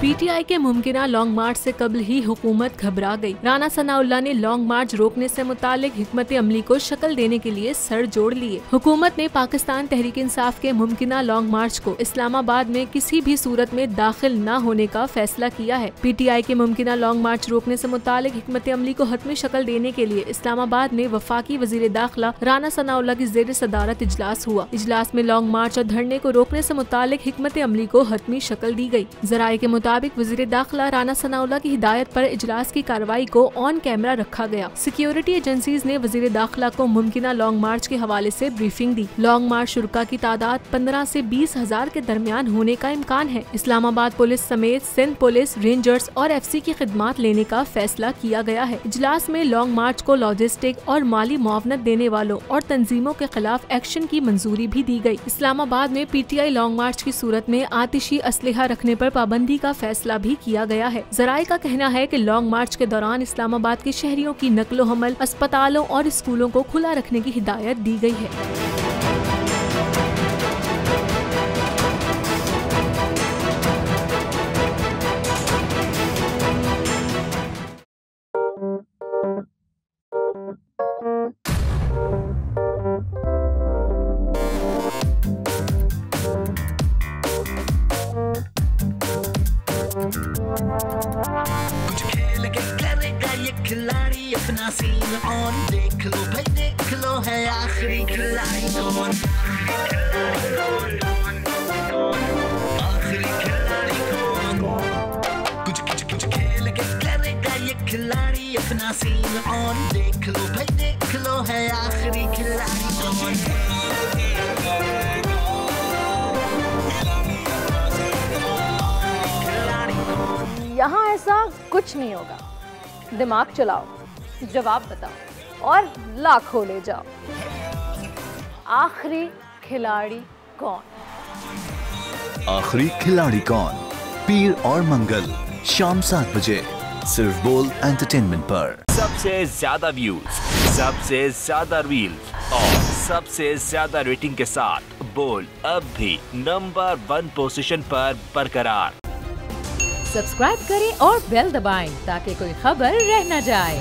PTI के मुमकिना long मार्च से कबल ही हुकूमत घबरा गई। राना सनाउल्लाह ने लॉन्ग मार्च रोकने से मुतालिक हिकमत अमली को शक्ल देने के लिए सर जोड़ लिए। हुकूमत ने पाकिस्तान तहरीक इंसाफ के मुमकिना लॉन्ग मार्च को इस्लामाबाद में किसी भी सूरत में दाखिल न होने का फैसला किया है। पीटीआई के मुमकिना लॉन्ग मार्च रोकने से मुतालिक हिकमत अमली को हतमी शक्ल देने के लिए इस्लामाबाद में वफाकी वजीर दाखिला राना सनाउल्लाह की ज़ेर सदारत इजलास हुआ। इजलास में लॉन्ग मार्च और धरने को रोकने से मुतालिक हिकमत अमली को हतमी शक्ल दी गई। जराये के मुताबिक वजीर दाखिला राना सनाउल्लाह की हिदायत पर इजलास की कार्रवाई को ऑन कैमरा रखा गया। सिक्योरिटी एजेंसीज ने वजीर दाखिला को मुमकिना लॉन्ग मार्च के हवाले से ब्रीफिंग दी। लॉन्ग मार्च शुरका की तादाद 15 से 20 हजार के दरमियान होने का इम्कान है। इस्लामाबाद पुलिस समेत सिंध पुलिस, रेंजर्स और FC की खिदमात लेने का फैसला किया गया है। इजलास में लॉन्ग मार्च को लॉजिस्टिक और माली मुआवनत देने वालों और तंजीमों के खिलाफ एक्शन की मंजूरी भी दी गई। इस्लामाबाद में PTI लॉन्ग मार्च की सूरत में आतिशी असलहा रखने पर पाबंदी का फैसला भी किया गया है। जराये का कहना है कि लॉन्ग मार्च के दौरान इस्लामाबाद के शहरियों की नकलो हमल, अस्पतालों और स्कूलों को खुला रखने की हिदायत दी गई है। कुछ खेल के करेगा ये खिलाड़ी अपना सीन ऑन, देख लो भाई देख लो है आखिरी खिलाड़ी कौन, आखिरी खिलाड़ी कौन। कुछ खेल के करेगा ये खिलाड़ी अपना सीन ऑन, देख लो भाई देख लो है आखिरी खिलाड़ी कौन। यहाँ ऐसा कुछ नहीं होगा। दिमाग चलाओ, जवाब बताओ और लाखों ले जाओ। आखिरी खिलाड़ी कौन? आखिरी खिलाड़ी कौन? पीर और मंगल शाम 7 बजे सिर्फ बोल एंटरटेनमेंट पर। सबसे ज्यादा व्यूज, सबसे ज्यादा रील्स और सबसे ज्यादा रेटिंग के साथ बोल अब भी नंबर 1 पोजीशन पर बरकरार। सब्सक्राइब करें और बेल दबाएं ताकि कोई खबर रह न जाए।